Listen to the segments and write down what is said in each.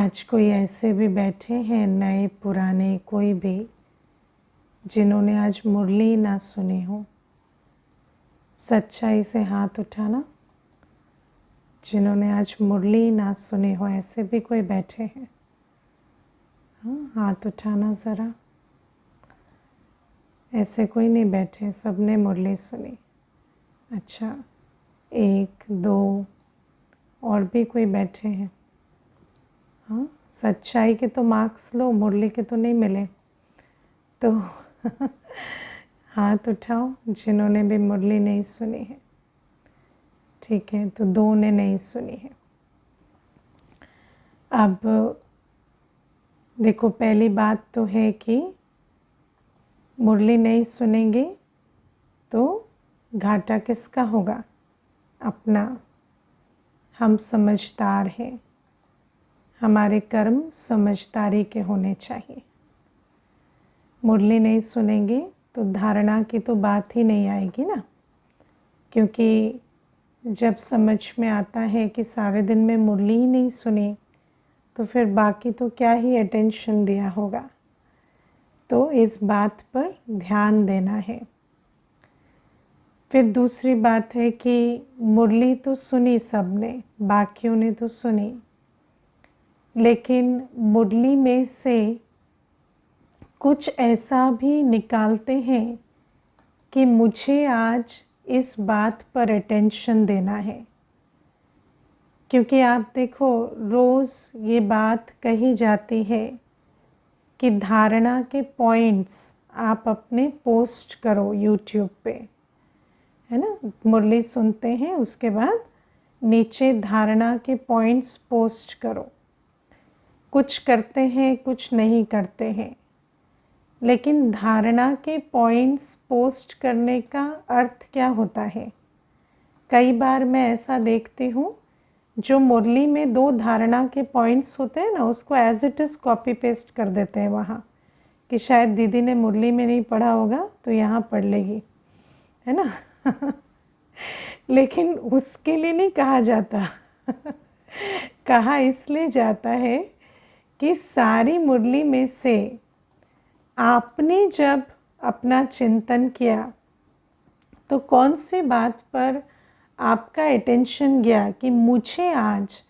आज कोई ऐसे भी बैठे हैं, नए पुराने कोई भी, जिन्होंने आज मुरली ना सुनी हो। सच्चाई से हाथ उठाना। जिन्होंने आज मुरली ना सुनी हो, ऐसे भी कोई बैठे हैं? हाँ, हाथ उठाना ज़रा। ऐसे कोई नहीं बैठे, सबने मुरली सुनी। अच्छा, एक दो और भी कोई बैठे हैं? हाँ, सच्चाई के तो मार्क्स लो, मुरली के तो नहीं मिले। तो हाथ उठाओ जिन्होंने भी मुरली नहीं सुनी है। ठीक है, तो दो ने नहीं सुनी है। अब देखो, पहली बात तो है कि मुरली नहीं सुनेंगे तो घाटा किसका होगा? अपना। हम समझदार हैं, हमारे कर्म समझदारी के होने चाहिए। मुरली नहीं सुनेंगे तो धारणा की तो बात ही नहीं आएगी ना, क्योंकि जब समझ में आता है कि सारे दिन में मुरली ही नहीं सुनी तो फिर बाकी तो क्या ही अटेंशन दिया होगा। तो इस बात पर ध्यान देना है। फिर दूसरी बात है कि मुरली तो सुनी सबने, बाकियों ने तो सुनी, लेकिन मुरली में से कुछ ऐसा भी निकालते हैं कि मुझे आज इस बात पर अटेंशन देना है। क्योंकि आप देखो, रोज़ ये बात कही जाती है कि धारणा के पॉइंट्स आप अपने पोस्ट करो यूट्यूब पे, है ना। मुरली सुनते हैं, उसके बाद नीचे धारणा के पॉइंट्स पोस्ट करो। कुछ करते हैं, कुछ नहीं करते हैं, लेकिन धारणा के पॉइंट्स पोस्ट करने का अर्थ क्या होता है? कई बार मैं ऐसा देखती हूँ, जो मुरली में दो धारणा के पॉइंट्स होते हैं ना, उसको as it is copy paste कर देते हैं वहाँ, कि शायद दीदी ने मुरली में नहीं पढ़ा होगा तो यहाँ पढ़ लेगी, है ना। लेकिन उसके लिए नहीं कहा जाता। कहा इसलिए जाता है कि सारी मुरली में से आपने जब अपना चिंतन किया तो कौन सी बात पर आपका अटेंशन गया कि मुझे आज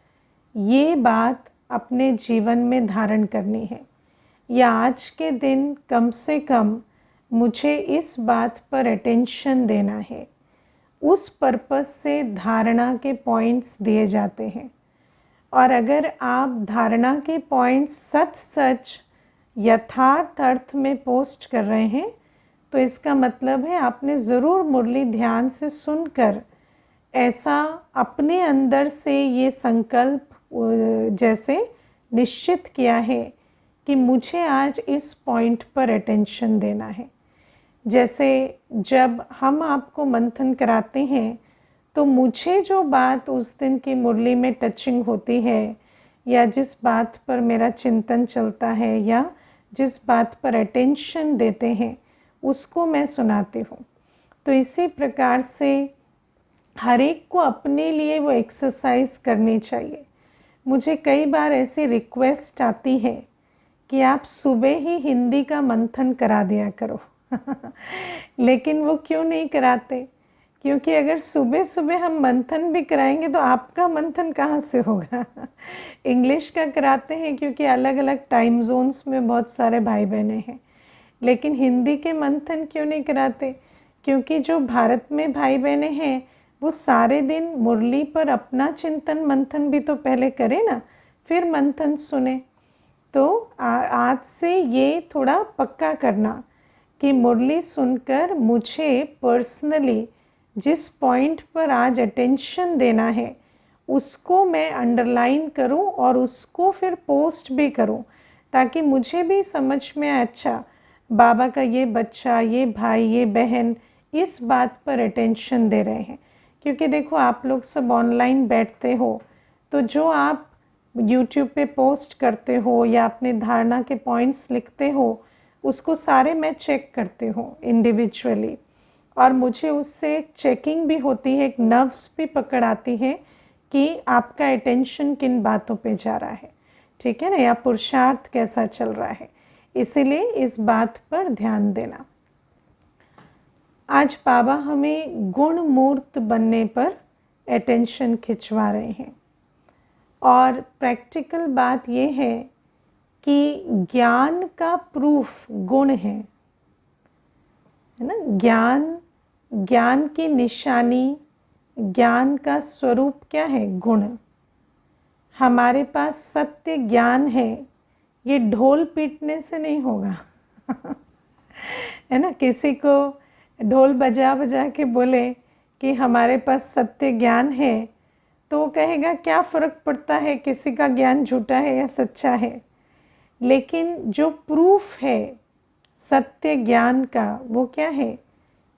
ये बात अपने जीवन में धारण करनी है, या आज के दिन कम से कम मुझे इस बात पर अटेंशन देना है। उस पर्पस से धारणा के पॉइंट्स दिए जाते हैं। और अगर आप धारणा के पॉइंट्स सच सच यथार्थ अर्थ में पोस्ट कर रहे हैं तो इसका मतलब है आपने ज़रूर मुरली ध्यान से सुनकर ऐसा अपने अंदर से ये संकल्प जैसे निश्चित किया है कि मुझे आज इस पॉइंट पर अटेंशन देना है। जैसे जब हम आपको मंथन कराते हैं तो मुझे जो बात उस दिन की मुरली में टचिंग होती है, या जिस बात पर मेरा चिंतन चलता है, या जिस बात पर अटेंशन देते हैं, उसको मैं सुनाती हूँ। तो इसी प्रकार से हर एक को अपने लिए वो एक्सरसाइज करनी चाहिए। मुझे कई बार ऐसी रिक्वेस्ट आती है कि आप सुबह ही हिंदी का मंथन करा दिया करो। लेकिन वो क्यों नहीं कराते? क्योंकि अगर सुबह सुबह हम मंथन भी कराएंगे तो आपका मंथन कहाँ से होगा? इंग्लिश का कराते हैं क्योंकि अलग अलग टाइम जोन्स में बहुत सारे भाई बहने हैं, लेकिन हिंदी के मंथन क्यों नहीं कराते? क्योंकि जो भारत में भाई बहने हैं वो सारे दिन मुरली पर अपना चिंतन मंथन भी तो पहले करें ना, फिर मंथन सुने। तो आज से ये थोड़ा पक्का करना कि मुरली सुनकर मुझे पर्सनली जिस पॉइंट पर आज अटेंशन देना है उसको मैं अंडरलाइन करूं और उसको फिर पोस्ट भी करूं, ताकि मुझे भी समझ में आए, अच्छा बाबा का ये बच्चा, ये भाई, ये बहन इस बात पर अटेंशन दे रहे हैं। क्योंकि देखो, आप लोग सब ऑनलाइन बैठते हो तो जो आप यूट्यूब पे पोस्ट करते हो या अपने धारणा के पॉइंट्स लिखते हो, उसको सारे मैं चेक करती हूँ इंडिविजुअली, और मुझे उससे एक चेकिंग भी होती है, एक नर्व्स भी पकड़ आती है कि आपका अटेंशन किन बातों पे जा रहा है। ठीक है ना, या पुरुषार्थ कैसा चल रहा है। इसीलिए इस बात पर ध्यान देना। आज बाबा हमें गुण मूर्त बनने पर अटेंशन खिंचवा रहे हैं। और प्रैक्टिकल बात ये है कि ज्ञान का प्रूफ गुण है ना। ज्ञान की निशानी, ज्ञान का स्वरूप क्या है? गुण। हमारे पास सत्य ज्ञान है, ये ढोल पीटने से नहीं होगा है ना। किसी को ढोल बजा बजा के बोले कि हमारे पास सत्य ज्ञान है, तो वो कहेगा क्या फ़र्क पड़ता है किसी का ज्ञान झूठा है या सच्चा है। लेकिन जो प्रूफ है सत्य ज्ञान का, वो क्या है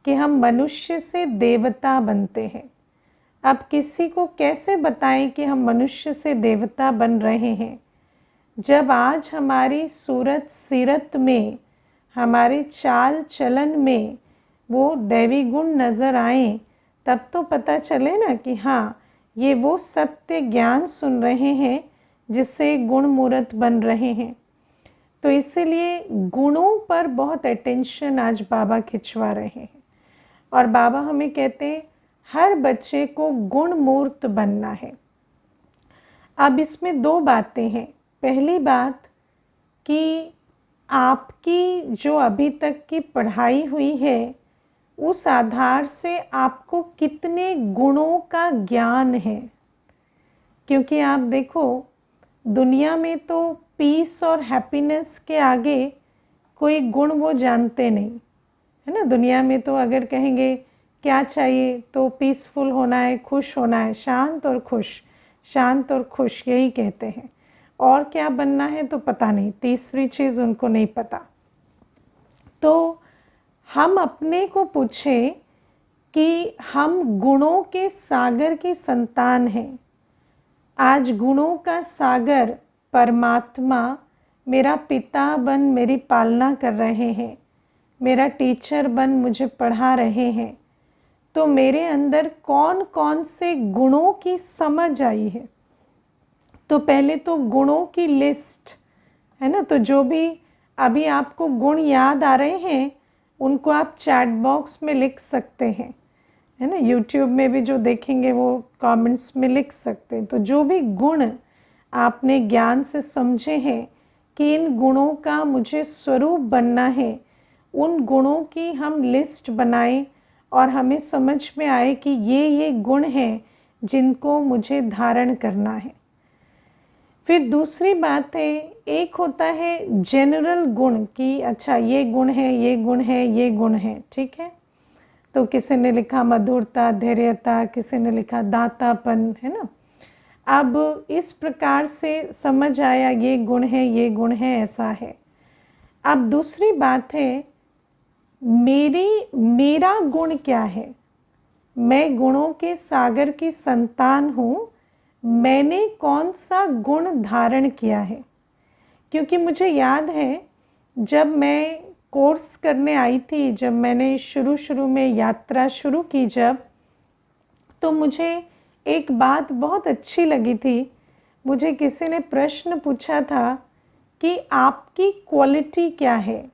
कि हम मनुष्य से देवता बनते हैं। अब किसी को कैसे बताएं कि हम मनुष्य से देवता बन रहे हैं? जब आज हमारी सूरत सीरत में, हमारे चाल चलन में वो दैवी गुण नज़र आए, तब तो पता चले ना कि हाँ, ये वो सत्य ज्ञान सुन रहे हैं जिससे गुण मूर्त बन रहे हैं। तो इसीलिए गुणों पर बहुत अटेंशन आज बाबा खिंचवा रहे हैं। और बाबा हमें कहते हैं हर बच्चे को गुण मूर्त बनना है। अब इसमें दो बातें हैं। पहली बात कि आपकी जो अभी तक की पढ़ाई हुई है, उस आधार से आपको कितने गुणों का ज्ञान है। क्योंकि आप देखो, दुनिया में तो पीस और हैप्पीनेस के आगे कोई गुण वो जानते नहीं, है ना। दुनिया में तो अगर कहेंगे क्या चाहिए, तो पीसफुल होना है, खुश होना है, शांत और खुश, शांत और खुश, यही कहते हैं। और क्या बनना है तो पता नहीं, तीसरी चीज़ उनको नहीं पता। तो हम अपने को पूछें कि हम गुणों के सागर की संतान हैं। आज गुणों का सागर परमात्मा मेरा पिता बन मेरी पालना कर रहे हैं, मेरा टीचर बन मुझे पढ़ा रहे हैं। तो मेरे अंदर कौन कौन से गुणों की समझ आई है? तो पहले तो गुणों की लिस्ट, है ना। तो जो भी अभी आपको गुण याद आ रहे हैं, उनको आप चैट बॉक्स में लिख सकते हैं, है ना। यूट्यूब में भी जो देखेंगे वो कमेंट्स में लिख सकते हैं। तो जो भी गुण आपने ज्ञान से समझे हैं कि इन गुणों का मुझे स्वरूप बनना है, उन गुणों की हम लिस्ट बनाएं और हमें समझ में आए कि ये गुण हैं जिनको मुझे धारण करना है। फिर दूसरी बात है, एक होता है जनरल गुण कि अच्छा ये गुण है, ये गुण है, ये गुण है, ठीक है। तो किसी ने लिखा मधुरता, धैर्यता, किसी ने लिखा दातापन, है ना। अब इस प्रकार से समझ आया ये गुण है, ये गुण है, ऐसा है। अब दूसरी बात है, मेरा गुण क्या है? मैं गुणों के सागर की संतान हूँ, मैंने कौन सा गुण धारण किया है? क्योंकि मुझे याद है जब मैं कोर्स करने आई थी, जब मैंने शुरू में यात्रा शुरू की जब, तो मुझे एक बात बहुत अच्छी लगी थी। मुझे किसी ने प्रश्न पूछा था कि आपकी क्वालिटी क्या है?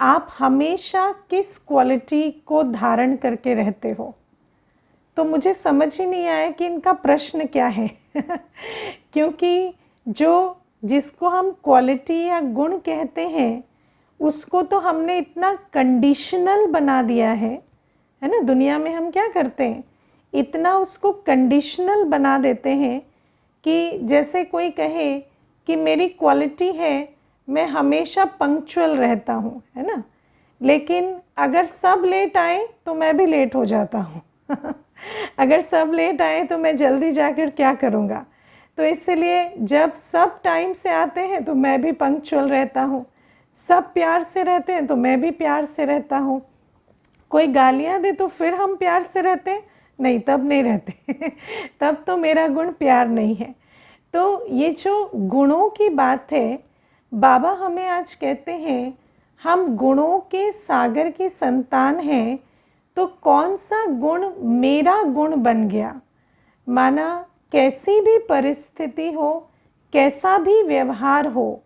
आप हमेशा किस क्वालिटी को धारण करके रहते हो? तो मुझे समझ ही नहीं आया कि इनका प्रश्न क्या है क्योंकि जिसको हम क्वालिटी या गुण कहते हैं, उसको तो हमने इतना कंडीशनल बना दिया है ना। दुनिया में हम क्या करते हैं, इतना उसको कंडीशनल बना देते हैं कि जैसे कोई कहे कि मेरी क्वालिटी है मैं हमेशा पंक्चुअल रहता हूँ, है ना। लेकिन अगर सब लेट आए तो मैं भी लेट हो जाता हूँ अगर सब लेट आए तो मैं जल्दी जाकर क्या करूँगा। तो इसलिए जब सब टाइम से आते हैं तो मैं भी पंक्चुअल रहता हूँ, सब प्यार से रहते हैं तो मैं भी प्यार से रहता हूँ। कोई गालियाँ दे तो फिर हम प्यार से रहते हैं? नहीं, तब नहीं रहते तब तो मेरा गुण प्यार नहीं है। तो ये जो गुणों की बात है, बाबा हमें आज कहते हैं हम गुणों के सागर की संतान हैं, तो कौन सा गुण मेरा गुण बन गया? माना कैसी भी परिस्थिति हो, कैसा भी व्यवहार हो,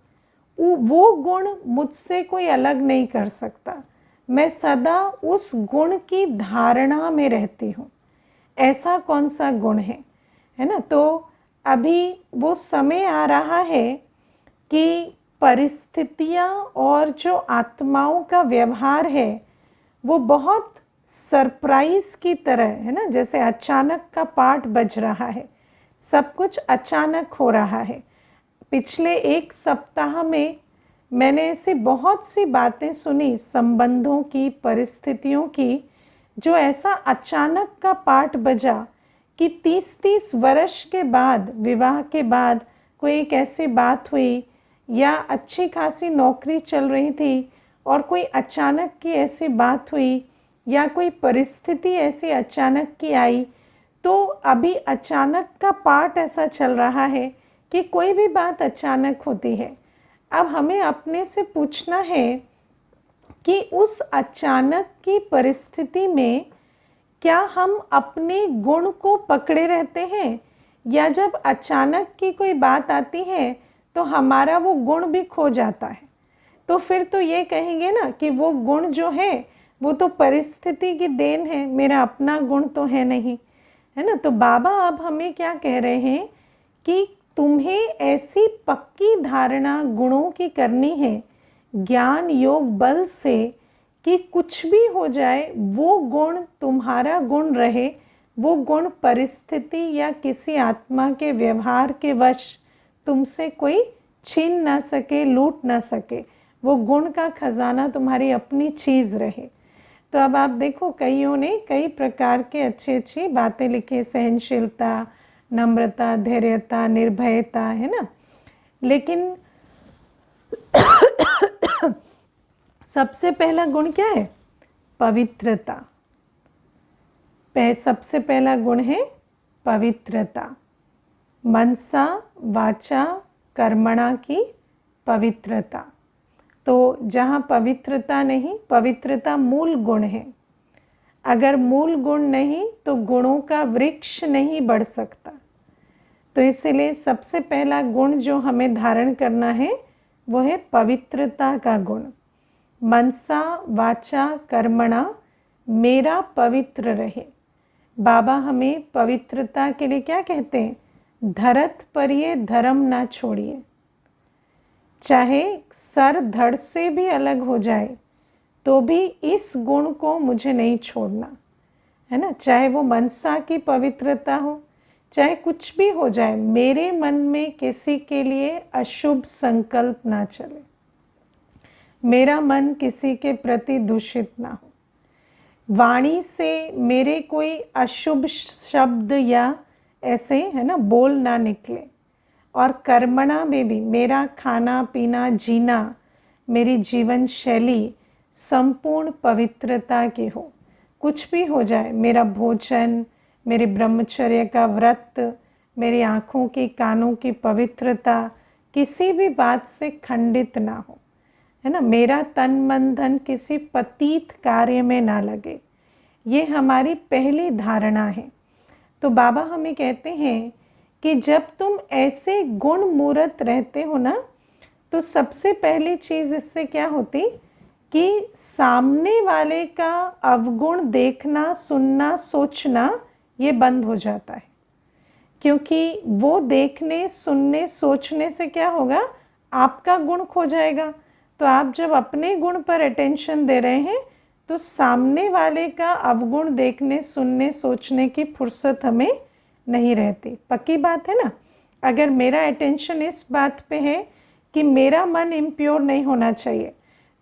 वो गुण मुझसे कोई अलग नहीं कर सकता। मैं सदा उस गुण की धारणा में रहती हूँ। ऐसा कौन सा गुण है ना? तो अभी वो समय आ रहा है कि परिस्थितियाँ और जो आत्माओं का व्यवहार है वो बहुत सरप्राइज़ की तरह है ना, जैसे अचानक का पाठ बज रहा है, सब कुछ अचानक हो रहा है। पिछले एक सप्ताह में मैंने ऐसी बहुत सी बातें सुनी संबंधों की, परिस्थितियों की, जो ऐसा अचानक का पाठ बजा कि 30-30 वर्ष के बाद, विवाह के बाद कोई एक ऐसी बात हुई, या अच्छी खासी नौकरी चल रही थी और कोई अचानक की ऐसी बात हुई, या कोई परिस्थिति ऐसी अचानक की आई। तो अभी अचानक का पाठ ऐसा चल रहा है कि कोई भी बात अचानक होती है। अब हमें अपने से पूछना है कि उस अचानक की परिस्थिति में क्या हम अपने गुण को पकड़े रहते हैं, या जब अचानक की कोई बात आती है तो हमारा वो गुण भी खो जाता है। तो फिर तो ये कहेंगे ना कि वो गुण जो है वो तो परिस्थिति की देन है, मेरा अपना गुण तो है नहीं, है ना? तो बाबा अब हमें क्या कह रहे हैं कि तुम्हें ऐसी पक्की धारणा गुणों की करनी है, ज्ञान योग बल से, कि कुछ भी हो जाए वो गुण तुम्हारा गुण रहे, वो गुण परिस्थिति या किसी आत्मा के व्यवहार के वश तुमसे कोई छीन ना सके, लूट ना सके, वो गुण का खजाना तुम्हारी अपनी चीज़ रहे। तो अब आप देखो, कईयों ने कई प्रकार के अच्छी बातें लिखी, सहनशीलता, नम्रता, धैर्यता, निर्भयता, है ना? लेकिन सबसे पहला गुण क्या है? पवित्रता। सबसे पहला गुण है पवित्रता। मनसा वाचा कर्मणा की पवित्रता। तो जहाँ पवित्रता नहीं, पवित्रता मूल गुण है। अगर मूल गुण नहीं तो गुणों का वृक्ष नहीं बढ़ सकता। तो इसलिए सबसे पहला गुण जो हमें धारण करना है वो है पवित्रता का गुण। मनसा वाचा कर्मणा मेरा पवित्र रहे। बाबा हमें पवित्रता के लिए क्या कहते हैं? धरत पर ये धर्म ना छोड़िए। चाहे सर धड़ से भी अलग हो जाए तो भी इस गुण को मुझे नहीं छोड़ना, है ना? चाहे वो मनसा की पवित्रता हो, चाहे कुछ भी हो जाए, मेरे मन में किसी के लिए अशुभ संकल्प ना चले, मेरा मन किसी के प्रति दूषित ना हो, वाणी से मेरे कोई अशुभ शब्द या ऐसे, है ना, बोल ना निकले, और कर्मणा में भी मेरा खाना पीना जीना, मेरी जीवन शैली संपूर्ण पवित्रता की हो। कुछ भी हो जाए, मेरा भोजन, मेरे ब्रह्मचर्य का व्रत, मेरी आँखों की कानों की पवित्रता किसी भी बात से खंडित ना हो, है ना? मेरा तन मन धन किसी पतित कार्य में ना लगे। ये हमारी पहली धारणा है। तो बाबा हमें कहते हैं कि जब तुम ऐसे गुण मूर्त रहते हो ना, तो सबसे पहली चीज़ इससे क्या होती कि सामने वाले का अवगुण देखना, सुनना, सोचना ये बंद हो जाता है। क्योंकि वो देखने, सुनने, सोचने से क्या होगा? आपका गुण खो जाएगा। तो आप जब अपने गुण पर अटेंशन दे रहे हैं तो सामने वाले का अवगुण देखने, सुनने, सोचने की फुर्सत हमें नहीं रहती। पक्की बात है ना? अगर मेरा अटेंशन इस बात पे है कि मेरा मन इम्प्योर नहीं होना चाहिए,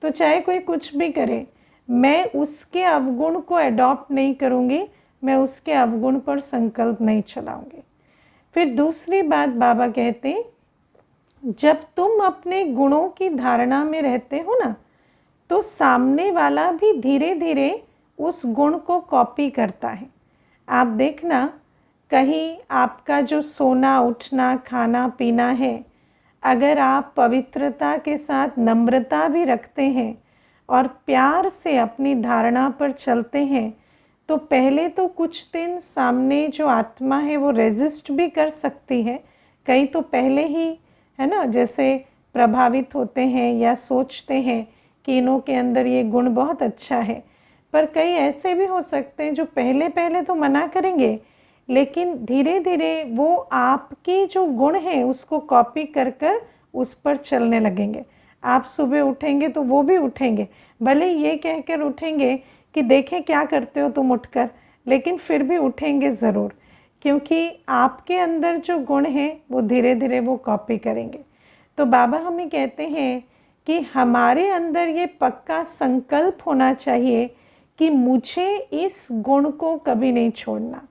तो चाहे कोई कुछ भी करे, मैं उसके अवगुण को अडॉप्ट नहीं करूँगी, मैं उसके अवगुण पर संकल्प नहीं चलाऊँगी। फिर दूसरी बात बाबा कहते हैं, जब तुम अपने गुणों की धारणा में रहते हो ना, तो सामने वाला भी धीरे धीरे उस गुण को कॉपी करता है। आप देखना, कहीं आपका जो सोना उठना खाना पीना है, अगर आप पवित्रता के साथ नम्रता भी रखते हैं और प्यार से अपनी धारणा पर चलते हैं, तो पहले तो कुछ दिन सामने जो आत्मा है वो रेजिस्ट भी कर सकती है। कई तो पहले ही है ना, जैसे प्रभावित होते हैं या सोचते हैं कि इन्हों के अंदर ये गुण बहुत अच्छा है। पर कई ऐसे भी हो सकते हैं जो पहले पहले तो मना करेंगे, लेकिन धीरे धीरे वो आपकी जो गुण है उसको कॉपी कर कर उस पर चलने लगेंगे। आप सुबह उठेंगे तो वो भी उठेंगे, भले ये कहकर उठेंगे कि देखें क्या करते हो तुम उठकर, लेकिन फिर भी उठेंगे ज़रूर, क्योंकि आपके अंदर जो गुण हैं वो धीरे धीरे वो कॉपी करेंगे। तो बाबा हमें कहते हैं कि हमारे अंदर ये पक्का संकल्प होना चाहिए कि मुझे इस गुण को कभी नहीं छोड़ना।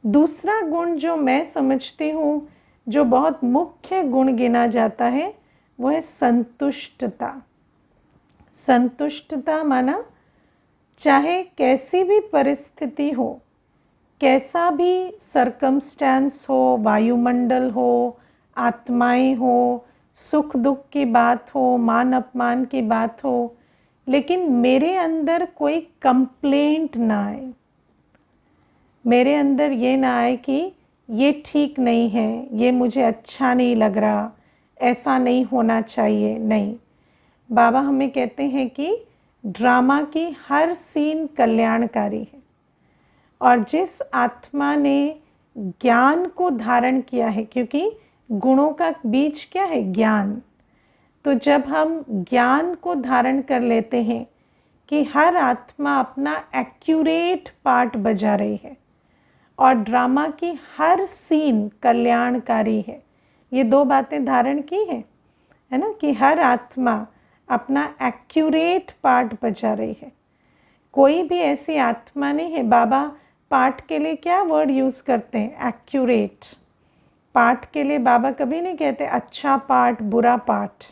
दूसरा गुण जो मैं समझती हूँ जो बहुत मुख्य गुण गिना जाता है वो है संतुष्टता। संतुष्टता माना चाहे कैसी भी परिस्थिति हो, कैसा भी सरकमस्टेंस हो, वायुमंडल हो, आत्माएं हो, सुख दुख की बात हो, मान अपमान की बात हो, लेकिन मेरे अंदर कोई कंप्लेंट ना आए, मेरे अंदर ये ना आए कि ये ठीक नहीं है, ये मुझे अच्छा नहीं लग रहा, ऐसा नहीं होना चाहिए। नहीं, बाबा हमें कहते हैं कि ड्रामा की हर सीन कल्याणकारी है, और जिस आत्मा ने ज्ञान को धारण किया है, क्योंकि गुणों का बीज क्या है? ज्ञान। तो जब हम ज्ञान को धारण कर लेते हैं कि हर आत्मा अपना एक्यूरेट पार्ट बजा रही है और ड्रामा की हर सीन कल्याणकारी है, ये दो बातें धारण की है ना, कि हर आत्मा अपना एक्यूरेट पार्ट बजा रही है। कोई भी ऐसी आत्मा नहीं है, बाबा पार्ट के लिए क्या वर्ड यूज़ करते हैं? एक्यूरेट। पार्ट के लिए बाबा कभी नहीं कहते अच्छा पार्ट बुरा पार्ट,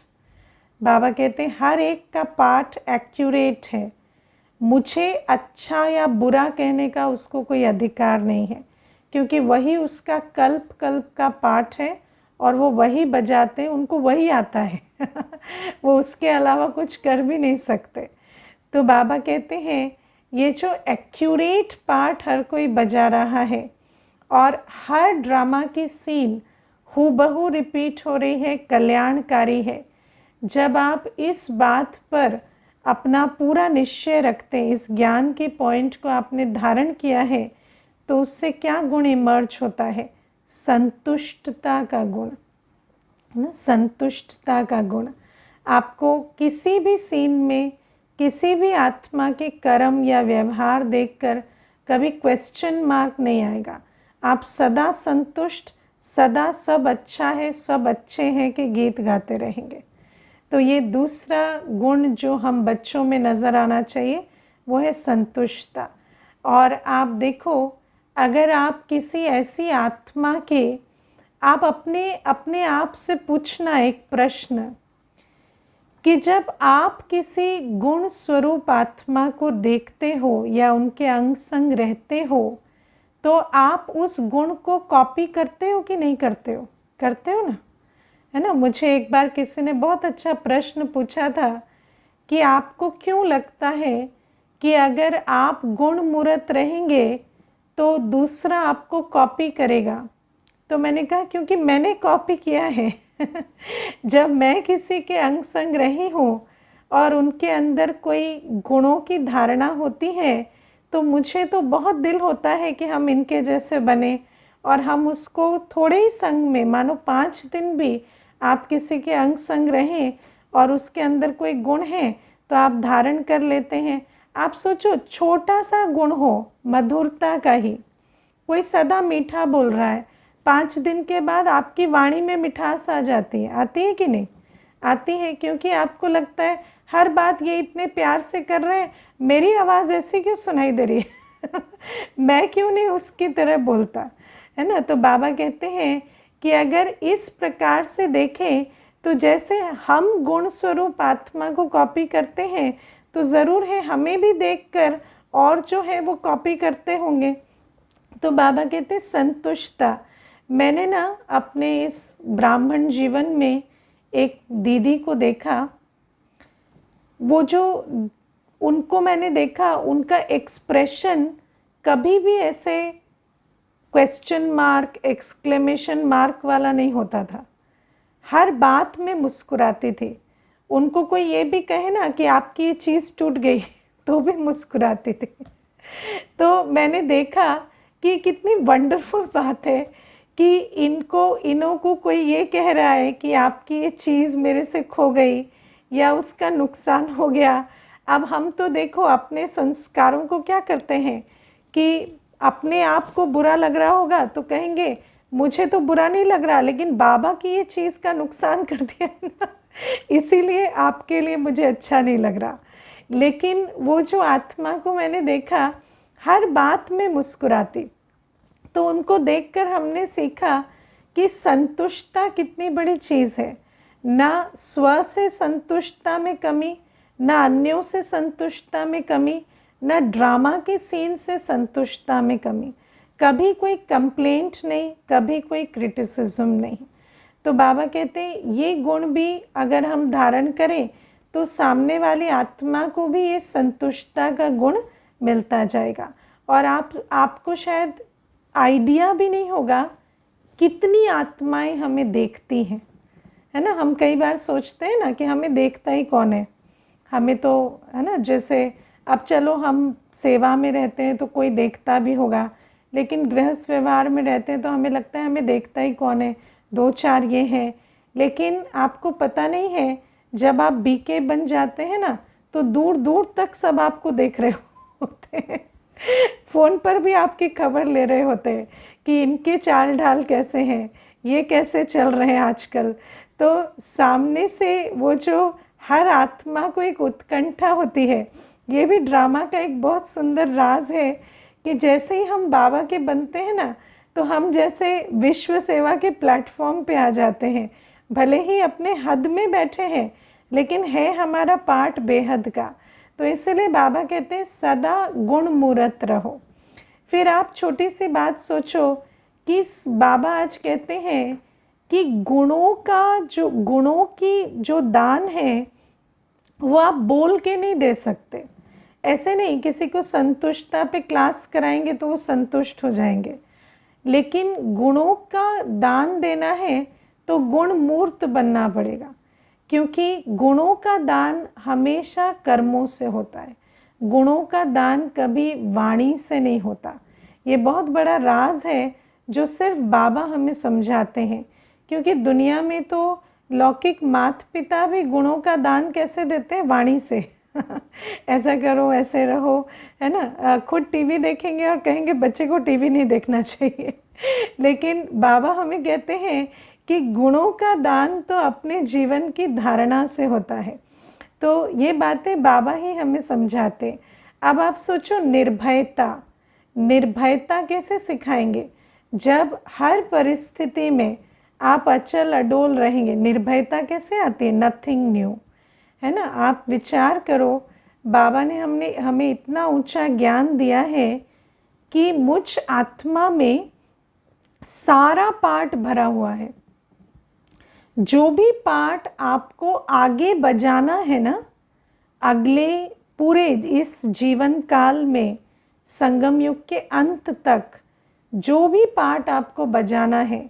बाबा कहते हैं हर एक का पार्ट एक्यूरेट है, मुझे अच्छा या बुरा कहने का उसको कोई अधिकार नहीं है, क्योंकि वही उसका कल्प कल्प का पार्ट है और वो वही बजाते हैं, उनको वही आता है वो उसके अलावा कुछ कर भी नहीं सकते। तो बाबा कहते हैं ये जो एक्यूरेट पार्ट हर कोई बजा रहा है और हर ड्रामा की सीन हूबहू रिपीट हो रही है, कल्याणकारी है। जब आप इस बात पर अपना पूरा निश्चय रखते हैं, इस ज्ञान के पॉइंट को आपने धारण किया है, तो उससे क्या गुण इमर्ज होता है? संतुष्टता का गुण, ना, संतुष्टता का गुण। आपको किसी भी सीन में किसी भी आत्मा के कर्म या व्यवहार देखकर कभी क्वेश्चन मार्क नहीं आएगा। आप सदा संतुष्ट, सदा सब अच्छा है, सब अच्छे हैं कि गीत गाते रहेंगे। तो ये दूसरा गुण जो हम बच्चों में नज़र आना चाहिए वो है संतुष्टता। और आप देखो, अगर आप किसी ऐसी आत्मा के, आप अपने आप से पूछना एक प्रश्न कि जब आप किसी गुण स्वरूप आत्मा को देखते हो या उनके अंग संग रहते हो, तो आप उस गुण को कॉपी करते हो कि नहीं करते हो? करते हो ना, है ना। मुझे एक बार किसी ने बहुत अच्छा प्रश्न पूछा था कि आपको क्यों लगता है कि अगर आप गुण मूर्त रहेंगे तो दूसरा आपको कॉपी करेगा? तो मैंने कहा क्योंकि मैंने कॉपी किया है जब मैं किसी के अंग संग रही हूँ और उनके अंदर कोई गुणों की धारणा होती है, तो मुझे तो बहुत दिल होता है कि हम इनके जैसे बने, और हम उसको थोड़े ही संग में, मानो 5 दिन भी आप किसी के अंग संग रहें और उसके अंदर कोई गुण है तो आप धारण कर लेते हैं। आप सोचो, छोटा सा गुण हो, मधुरता का ही, कोई सदा मीठा बोल रहा है, 5 दिन के बाद आपकी वाणी में मिठास आ जाती है। आती है कि नहीं? आती है, क्योंकि आपको लगता है हर बात ये इतने प्यार से कर रहे हैं, मेरी आवाज़ ऐसी क्यों सुनाई दे रही है मैं क्यों नहीं उसकी तरह बोलता, है ना। तो बाबा कहते हैं कि अगर इस प्रकार से देखें तो जैसे हम गुण स्वरूप आत्मा को कॉपी करते हैं, तो ज़रूर है हमें भी देखकर और जो है वो कॉपी करते होंगे। तो बाबा कहते हैं संतुष्टता। मैंने ना अपने इस ब्राह्मण जीवन में एक दीदी को देखा, वो जो उनको मैंने देखा, उनका एक्सप्रेशन कभी भी ऐसे क्वेश्चन मार्क, एक्सक्लेमेशन मार्क वाला नहीं होता था। हर बात में मुस्कुराती थी। उनको कोई ये भी कहे ना कि आपकी ये चीज़ टूट गई तो भी मुस्कुराती थी। तो मैंने देखा कि कितनी वंडरफुल बात है कि इन्हों को कोई ये कह रहा है कि आपकी ये चीज़ मेरे से खो गई या उसका नुकसान हो गया। अब हम तो देखो अपने संस्कारों को क्या करते हैं कि अपने आप को बुरा लग रहा होगा तो कहेंगे मुझे तो बुरा नहीं लग रहा, लेकिन बाबा की ये चीज़ का नुकसान कर दिया है ना, इसीलिए आपके लिए मुझे अच्छा नहीं लग रहा। लेकिन वो जो आत्मा को मैंने देखा हर बात में मुस्कुराती, तो उनको देखकर हमने सीखा कि संतुष्टता कितनी बड़ी चीज़ है। ना स्व से संतुष्टता में कमी, ना अन्यों से संतुष्टता में कमी, ना ड्रामा के सीन से संतुष्टता में कमी, कभी कोई कंप्लेंट नहीं, कभी कोई क्रिटिसिज्म नहीं। तो बाबा कहते हैं ये गुण भी अगर हम धारण करें तो सामने वाली आत्मा को भी ये संतुष्टता का गुण मिलता जाएगा। और आपको शायद आइडिया भी नहीं होगा कितनी आत्माएं हमें देखती हैं, है ना। हम कई बार सोचते हैं ना कि हमें देखता ही कौन है, हमें तो, है ना, जैसे अब चलो हम सेवा में रहते हैं तो कोई देखता भी होगा, लेकिन गृहस्थ व्यवहार में रहते हैं तो हमें लगता है हमें देखता ही कौन है, दो चार ये हैं। लेकिन आपको पता नहीं है जब आप बीके बन जाते हैं ना तो दूर दूर तक सब आपको देख रहे होते हैं। फ़ोन पर भी आपकी खबर ले रहे होते हैं कि इनके चाल ढाल कैसे हैं, ये कैसे चल रहे हैं आजकल। तो सामने से वो जो हर आत्मा को एक उत्कंठा होती है, ये भी ड्रामा का एक बहुत सुंदर राज है कि जैसे ही हम बाबा के बनते हैं ना तो हम जैसे विश्व सेवा के प्लेटफॉर्म पे आ जाते हैं। भले ही अपने हद में बैठे हैं लेकिन है हमारा पार्ट बेहद का। तो इसलिए बाबा कहते हैं सदा गुण मूरत रहो। फिर आप छोटी सी बात सोचो कि बाबा आज कहते हैं कि गुणों की जो दान है वो आप बोल के नहीं दे सकते। ऐसे नहीं किसी को संतुष्टता पे क्लास कराएंगे तो वो संतुष्ट हो जाएंगे, लेकिन गुणों का दान देना है तो गुण मूर्त बनना पड़ेगा, क्योंकि गुणों का दान हमेशा कर्मों से होता है, गुणों का दान कभी वाणी से नहीं होता। ये बहुत बड़ा राज है जो सिर्फ बाबा हमें समझाते हैं, क्योंकि दुनिया में तो लौकिक माता पिता भी गुणों का दान कैसे देते हैं, वाणी से। ऐसा करो, ऐसे रहो, है ना। खुद टीवी देखेंगे और कहेंगे बच्चे को टीवी नहीं देखना चाहिए। लेकिन बाबा हमें कहते हैं कि गुणों का दान तो अपने जीवन की धारणा से होता है। तो ये बातें बाबा ही हमें समझाते। अब आप सोचो निर्भयता कैसे सिखाएंगे जब हर परिस्थिति में आप अचल अडोल रहेंगे। निर्भयता कैसे आती है, नथिंग न्यू, है ना। आप विचार करो, बाबा ने हमें इतना ऊंचा ज्ञान दिया है कि मुझ आत्मा में सारा पार्ट भरा हुआ है। जो भी पार्ट आपको आगे बजाना है ना, अगले पूरे इस जीवन काल में संगम युग के अंत तक जो भी पार्ट आपको बजाना है,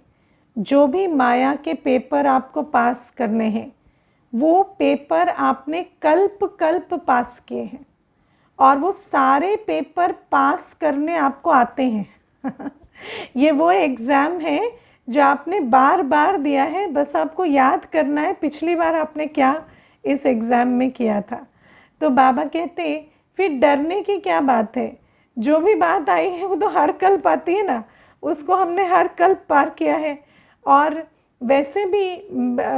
जो भी माया के पेपर आपको पास करने हैं, वो पेपर आपने कल्प पास किए हैं और वो सारे पेपर पास करने आपको आते हैं। ये वो एग्ज़ाम है जो आपने बार बार दिया है, बस आपको याद करना है पिछली बार आपने क्या इस एग्ज़ाम में किया था। तो बाबा कहते फिर डरने की क्या बात है, जो भी बात आई है वो तो हर कल्प आती है ना, उसको हमने हर कल्प पार किया है। और वैसे भी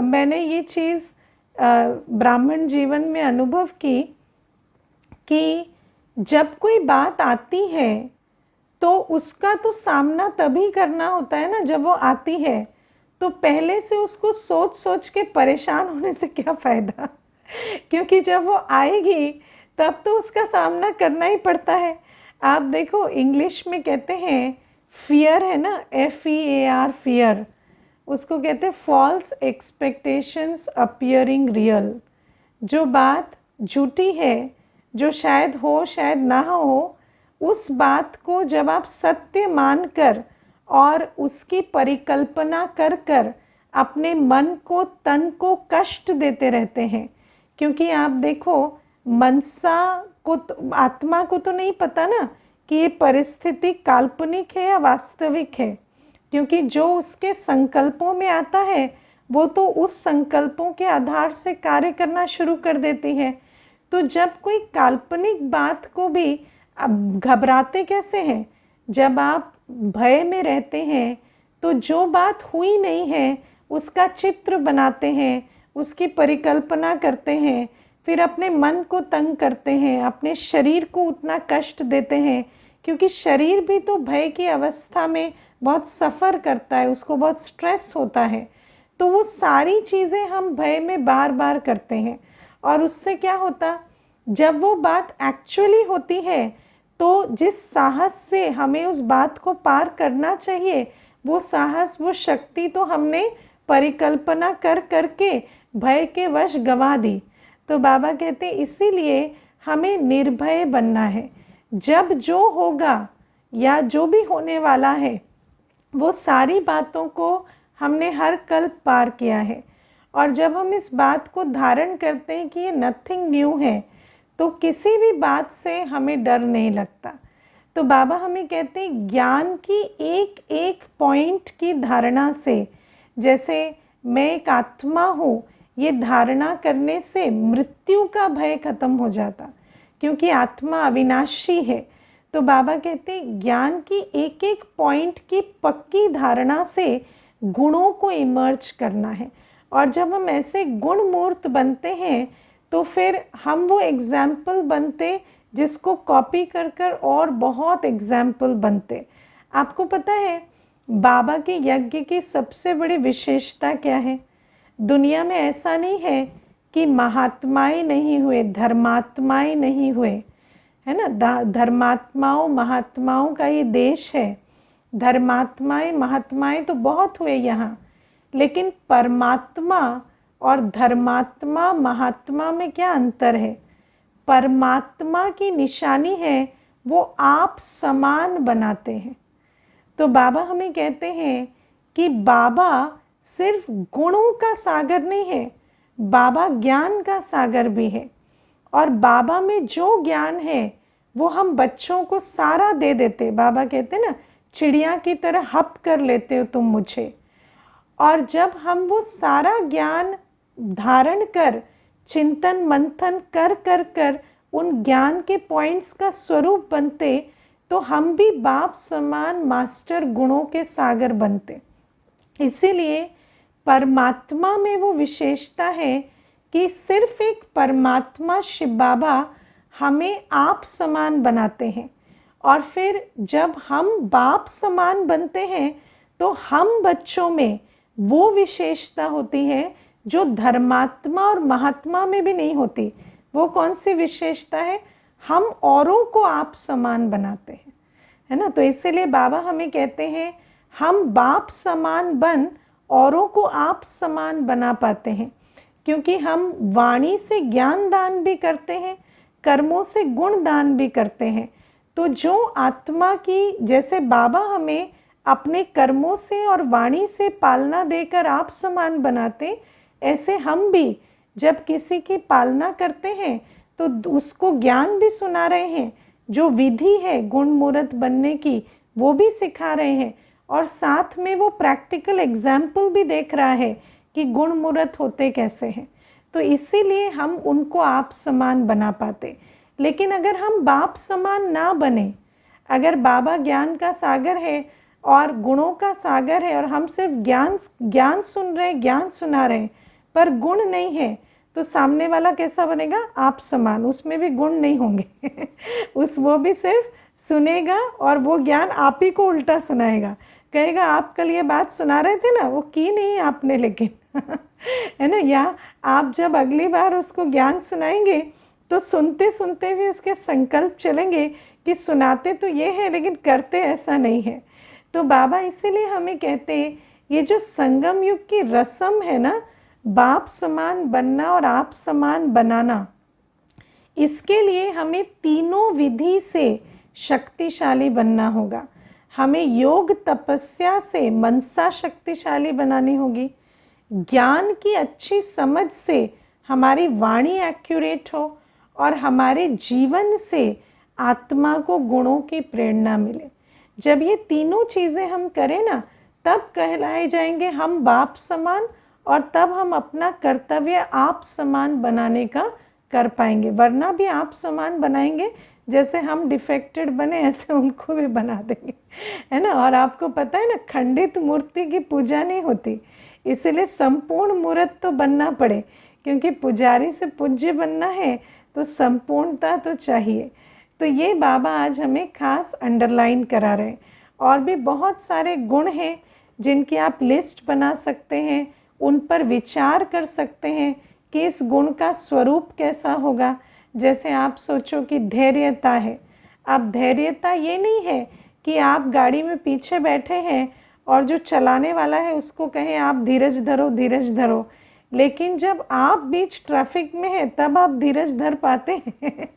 मैंने ये चीज़ ब्राह्मण जीवन में अनुभव की कि जब कोई बात आती है तो उसका तो सामना तभी करना होता है ना जब वो आती है। तो पहले से उसको सोच सोच के परेशान होने से क्या फ़ायदा, क्योंकि जब वो आएगी तब तो उसका सामना करना ही पड़ता है। आप देखो इंग्लिश में कहते हैं फियर, है ना, FEAR, फियर, उसको कहते हैं फॉल्स एक्सपेक्टेशंस अपीयरिंग रियल। जो बात झूठी है, जो शायद हो शायद ना हो, उस बात को जब आप सत्य मानकर और उसकी परिकल्पना कर कर अपने मन को, तन को कष्ट देते रहते हैं। क्योंकि आप देखो, मनसा को आत्मा को तो नहीं पता ना कि ये परिस्थिति काल्पनिक है या वास्तविक है, क्योंकि जो उसके संकल्पों में आता है वो तो उस संकल्पों के आधार से कार्य करना शुरू कर देती है। तो जब कोई काल्पनिक बात को भी, अब घबराते कैसे हैं, जब आप भय में रहते हैं तो जो बात हुई नहीं है उसका चित्र बनाते हैं, उसकी परिकल्पना करते हैं, फिर अपने मन को तंग करते हैं, अपने शरीर को उतना कष्ट देते हैं, क्योंकि शरीर भी तो भय की अवस्था में बहुत सफ़र करता है, उसको बहुत स्ट्रेस होता है। तो वो सारी चीज़ें हम भय में बार बार करते हैं, और उससे क्या होता, जब वो बात एक्चुअली होती है तो जिस साहस से हमें उस बात को पार करना चाहिए, वो साहस, वो शक्ति तो हमने परिकल्पना कर करके भय के वश गंवा दी। तो बाबा कहते हैं इसीलिए हमें निर्भय बनना है। जब जो होगा या जो भी होने वाला है, वो सारी बातों को हमने हर कल्प पार किया है। और जब हम इस बात को धारण करते हैं कि ये नथिंग न्यू है, तो किसी भी बात से हमें डर नहीं लगता। तो बाबा हमें कहते हैं ज्ञान की एक एक पॉइंट की धारणा से, जैसे मैं एक आत्मा हूँ, ये धारणा करने से मृत्यु का भय खत्म हो जाता, क्योंकि आत्मा अविनाशी है। तो बाबा कहते हैं ज्ञान की एक एक पॉइंट की पक्की धारणा से गुणों को इमर्ज करना है। और जब हम ऐसे गुण मूर्त बनते हैं तो फिर हम वो एग्जाम्पल बनते जिसको कॉपी कर कर और बहुत एग्जाम्पल बनते। आपको पता है बाबा के यज्ञ की सबसे बड़ी विशेषता क्या है? दुनिया में ऐसा नहीं है कि महात्माएं नहीं हुए, धर्मात्माएं नहीं हुए, है ना। धर्मात्माओं महात्माओं का ये देश है। धर्मात्माएं महात्माएं तो बहुत हुए यहाँ, लेकिन परमात्मा और धर्मात्मा महात्मा में क्या अंतर है? परमात्मा की निशानी है वो आप समान बनाते हैं। तो बाबा हमें कहते हैं कि बाबा सिर्फ गुणों का सागर नहीं है, बाबा ज्ञान का सागर भी है। और बाबा में जो ज्ञान है वो हम बच्चों को सारा दे देते। बाबा कहते ना, चिड़िया की तरह हप कर लेते हो तुम मुझे। और जब हम वो सारा ज्ञान धारण कर, चिंतन मंथन कर कर कर उन ज्ञान के पॉइंट्स का स्वरूप बनते, तो हम भी बाप समान मास्टर गुणों के सागर बनते। इसीलिए परमात्मा में वो विशेषता है कि सिर्फ एक परमात्मा शिव बाबा हमें आप समान बनाते हैं। और फिर जब हम बाप समान बनते हैं तो हम बच्चों में वो विशेषता होती है जो धर्मात्मा और महात्मा में भी नहीं होती। वो कौन सी विशेषता है? हम औरों को आप समान बनाते हैं, है ना। तो इसीलिए बाबा हमें कहते हैं हम बाप समान बन औरों को आप समान बना पाते हैं, क्योंकि हम वाणी से ज्ञान दान भी करते हैं, कर्मों से गुण दान भी करते हैं। तो जो आत्मा की, जैसे बाबा हमें अपने कर्मों से और वाणी से पालना देकर आप समान बनाते, ऐसे हम भी जब किसी की पालना करते हैं तो उसको ज्ञान भी सुना रहे हैं, जो विधि है गुण मूर्त बनने की वो भी सिखा रहे हैं, और साथ में वो प्रैक्टिकल एग्जाम्पल भी देख रहा है कि गुण मूर्त होते कैसे हैं। तो इसीलिए हम उनको आप समान बना पाते। लेकिन अगर हम बाप समान ना बने, अगर बाबा ज्ञान का सागर है और गुणों का सागर है और हम सिर्फ ज्ञान सुन रहे, ज्ञान सुना रहे, पर गुण नहीं है, तो सामने वाला कैसा बनेगा? आप समान। उसमें भी गुण नहीं होंगे वो भी सिर्फ सुनेगा और वो ज्ञान आप ही को उल्टा सुनाएगा, कहेगा आप कल ये बात सुना रहे थे ना, वो की नहीं आपने, लेकिन है ना। या आप जब अगली बार उसको ज्ञान सुनाएंगे तो सुनते सुनते भी उसके संकल्प चलेंगे कि सुनाते तो ये है लेकिन करते ऐसा नहीं है। तो बाबा इसीलिए हमें कहते हैं ये जो संगम युग की रस्म है ना, बाप समान बनना और आप समान बनाना, इसके लिए हमें तीनों विधि से शक्तिशाली बनना होगा। हमें योग तपस्या से मनसा शक्तिशाली बनानी होगी, ज्ञान की अच्छी समझ से हमारी वाणी एक्यूरेट हो और हमारे जीवन से आत्मा को गुणों की प्रेरणा मिले। जब ये तीनों चीज़ें हम करें ना, तब कहलाए जाएंगे हम बाप समान, और तब हम अपना कर्तव्य आप समान बनाने का कर पाएंगे। वरना भी आप समान बनाएंगे, जैसे हम डिफेक्टेड बने ऐसे उनको भी बना देंगे, है ना। और आपको पता है ना, खंडित मूर्ति की पूजा नहीं होती, इसलिए संपूर्ण मूर्त तो बनना पड़े, क्योंकि पुजारी से पूज्य बनना है तो संपूर्णता तो चाहिए। तो ये बाबा आज हमें खास अंडरलाइन करा रहे हैं। और भी बहुत सारे गुण हैं जिनकी आप लिस्ट बना सकते हैं, उन पर विचार कर सकते हैं कि इस गुण का स्वरूप कैसा होगा। जैसे आप सोचो कि धैर्यता है। अब धैर्यता ये नहीं है कि आप गाड़ी में पीछे बैठे हैं और जो चलाने वाला है उसको कहें आप धीरज धरो धीरज धरो, लेकिन जब आप बीच ट्रैफिक में हैं तब आप धीरज धर पाते हैं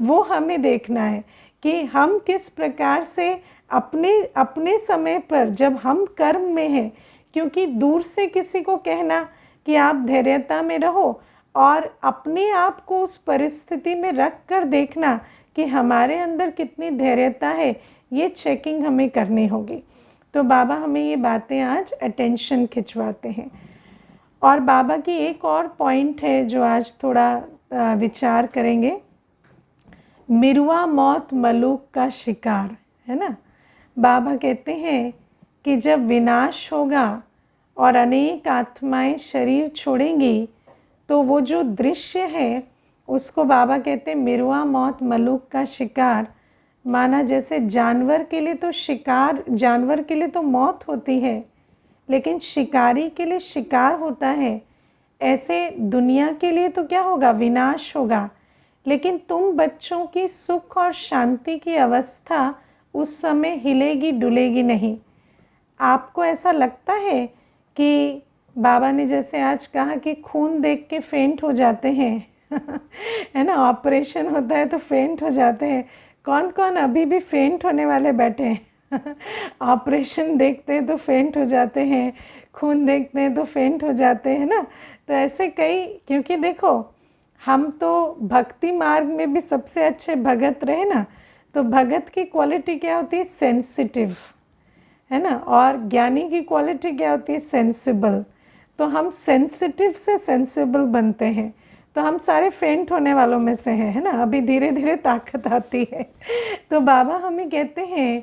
वो हमें देखना है कि हम किस प्रकार से अपने समय पर जब हम कर्म में हैं, क्योंकि दूर से किसी को कहना कि आप धैर्यता में रहो और अपने आप को उस परिस्थिति में रख कर देखना कि हमारे अंदर कितनी धैर्यता है, ये चेकिंग हमें करनी होगी। तो बाबा हमें ये बातें आज अटेंशन खिंचवाते हैं। और बाबा की एक और पॉइंट है जो आज थोड़ा विचार करेंगे। मिरुआ मौत मलूक का शिकार, है ना। बाबा कहते हैं कि जब विनाश होगा और अनेक आत्माएं शरीर छोड़ेंगी, तो वो जो दृश्य है उसको बाबा कहते हैं मिरुआ मौत मलूक का शिकार। माना जैसे जानवर के लिए तो शिकार, जानवर के लिए तो मौत होती है, लेकिन शिकारी के लिए शिकार होता है। ऐसे दुनिया के लिए तो क्या होगा, विनाश होगा। लेकिन तुम बच्चों की सुख और शांति की अवस्था उस समय हिलेगी डुलेगी नहीं। आपको ऐसा लगता है कि बाबा ने जैसे आज कहा कि खून देख के फेंट हो जाते हैं है ना, ऑपरेशन होता है तो फेंट हो जाते हैं। कौन कौन अभी भी फेंट होने वाले बैठे हैं ऑपरेशन देखते हैं तो फेंट हो जाते हैं, खून देखते हैं तो फेंट हो जाते हैं ना। तो ऐसे कई, क्योंकि देखो हम तो भक्ति मार्ग में भी सबसे अच्छे भगत रहे ना, तो भगत की क्वालिटी क्या होती है, सेंसिटिव, है ना। और ज्ञानी की क्वालिटी क्या होती है, सेंसिबल। तो हम सेंसिटिव से सेंसिबल बनते हैं, तो हम सारे फेंट होने वालों में से हैं, है ना। अभी धीरे धीरे ताकत आती है। तो बाबा हमें कहते हैं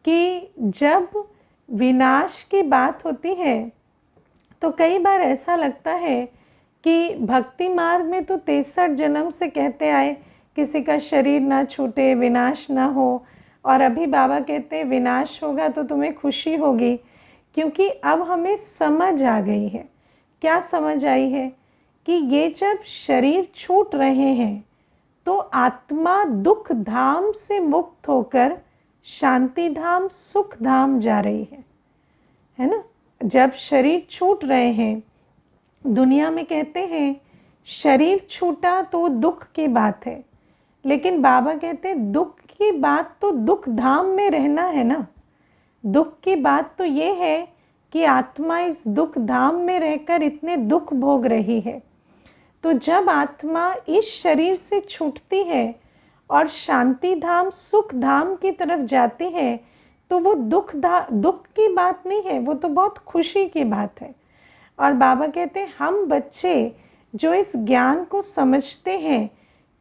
कि जब विनाश की बात होती है तो कई बार ऐसा लगता है कि भक्ति मार्ग में तो 63 जन्म से कहते आए किसी का शरीर ना छूटे, विनाश ना हो, और अभी बाबा कहते हैं विनाश होगा तो तुम्हें खुशी होगी, क्योंकि अब हमें समझ आ गई है। क्या समझ आई है कि ये जब शरीर छूट रहे हैं तो आत्मा दुख धाम से मुक्त होकर शांति धाम सुख धाम जा रही है ना। जब शरीर छूट रहे हैं, दुनिया में कहते हैं शरीर छूटा तो दुख की बात है, लेकिन बाबा कहते हैं दुख की बात तो दुख धाम में रहना है ना। दुख की बात तो ये है कि आत्मा इस दुख धाम में रहकर इतने दुख भोग रही है। तो जब आत्मा इस शरीर से छूटती है और शांति धाम सुख धाम की तरफ जाती है, तो वो दुख की बात नहीं है, वो तो बहुत खुशी की बात है। और बाबा कहते हैं हम बच्चे जो इस ज्ञान को समझते हैं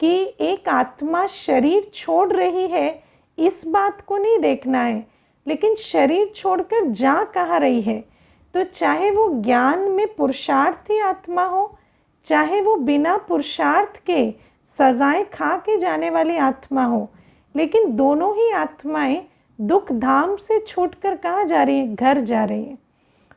कि एक आत्मा शरीर छोड़ रही है, इस बात को नहीं देखना है, लेकिन शरीर छोड़कर जा कहाँ रही है। तो चाहे वो ज्ञान में पुरुषार्थी आत्मा हो, चाहे वो बिना पुरुषार्थ के सजाएं खा के जाने वाली आत्मा हो, लेकिन दोनों ही आत्माएं दुख धाम से छूटकर कहाँ जा रही है, घर जा रही है।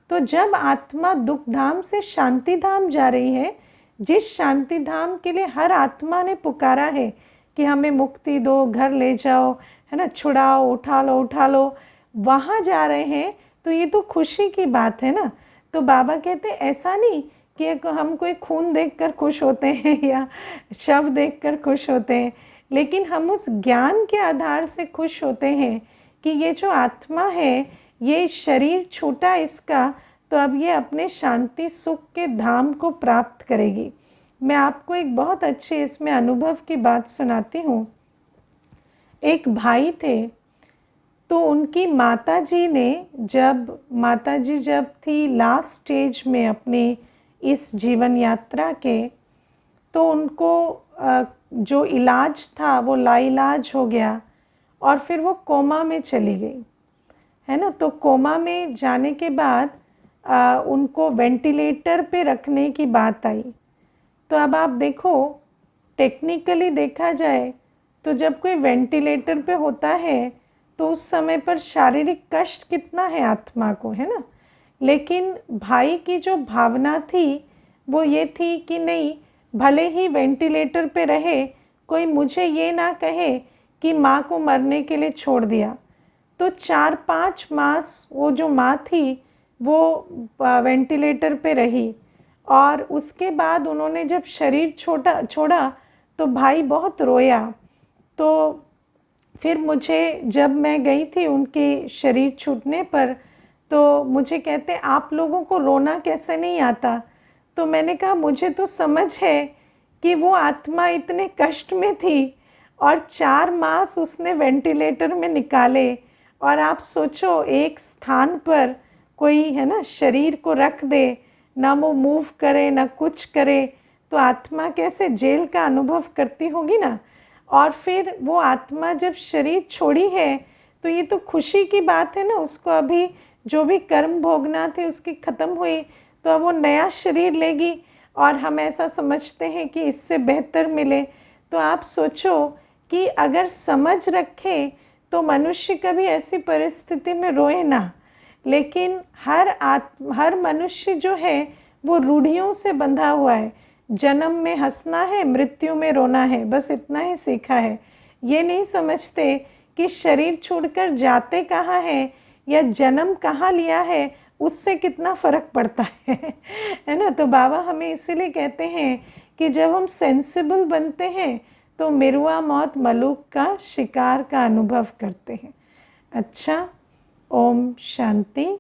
तो जब आत्मा दुख धाम से शांति धाम जा रही है, जिस शांति धाम के लिए हर आत्मा ने पुकारा है कि हमें मुक्ति दो, घर ले जाओ, है ना, छुड़ाओ, उठा लो, वहाँ जा रहे हैं, तो ये तो खुशी की बात है ना। तो बाबा कहते ऐसा नहीं कि हम कोई खून देखकर खुश होते हैं या शव देखकर खुश होते हैं, लेकिन हम उस ज्ञान के आधार से खुश होते हैं कि ये जो आत्मा है, ये शरीर छूटा इसका, तो अब ये अपने शांति सुख के धाम को प्राप्त करेगी। मैं आपको एक बहुत अच्छे इसमें अनुभव की बात सुनाती हूँ। एक भाई थे, तो उनकी माताजी ने माताजी जब थी लास्ट स्टेज में अपने इस जीवन यात्रा के, तो उनको जो इलाज था वो लाइलाज हो गया और फिर वो कोमा में चली गई, है ना। तो कोमा में जाने के बाद उनको वेंटिलेटर पे रखने की बात आई। तो अब आप देखो, टेक्निकली देखा जाए तो जब कोई वेंटिलेटर पे होता है तो उस समय पर शारीरिक कष्ट कितना है आत्मा को, है ना। लेकिन भाई की जो भावना थी वो ये थी कि नहीं, भले ही वेंटिलेटर पे रहे, कोई मुझे ये ना कहे कि माँ को मरने के लिए छोड़ दिया। तो 4-5 मास वो जो माँ थी वो वेंटिलेटर पे रही, और उसके बाद उन्होंने जब शरीर छोड़ा तो भाई बहुत रोया। तो फिर जब मैं गई थी उनके शरीर छूटने पर, तो मुझे कहते आप लोगों को रोना कैसे नहीं आता। तो मैंने कहा मुझे तो समझ है कि वो आत्मा इतने कष्ट में थी और 4 मास उसने वेंटिलेटर में निकाले। और आप सोचो, एक स्थान पर कोई, है ना, शरीर को रख दे, ना वो मूव करे ना कुछ करे, तो आत्मा कैसे जेल का अनुभव करती होगी ना। और फिर वो आत्मा जब शरीर छोड़ी है तो ये तो खुशी की बात है ना, उसको अभी जो भी कर्म भोगना थे उसकी ख़त्म हुई, तो अब वो नया शरीर लेगी और हम ऐसा समझते हैं कि इससे बेहतर मिले। तो आप सोचो कि अगर समझ रखें तो मनुष्य कभी ऐसी परिस्थिति में रोए ना। लेकिन हर मनुष्य जो है वो रूढ़ियों से बंधा हुआ है। जन्म में हंसना है, मृत्यु में रोना है, बस इतना ही सीखा है। ये नहीं समझते कि शरीर छोड़कर जाते कहाँ हैं या जन्म कहाँ लिया है, उससे कितना फ़र्क पड़ता है ना। तो बाबा हमें इसीलिए कहते हैं कि जब हम सेंसिबल बनते हैं तो मिरुआ मौत मलूक का शिकार का अनुभव करते हैं। अच्छा, ओम शांति।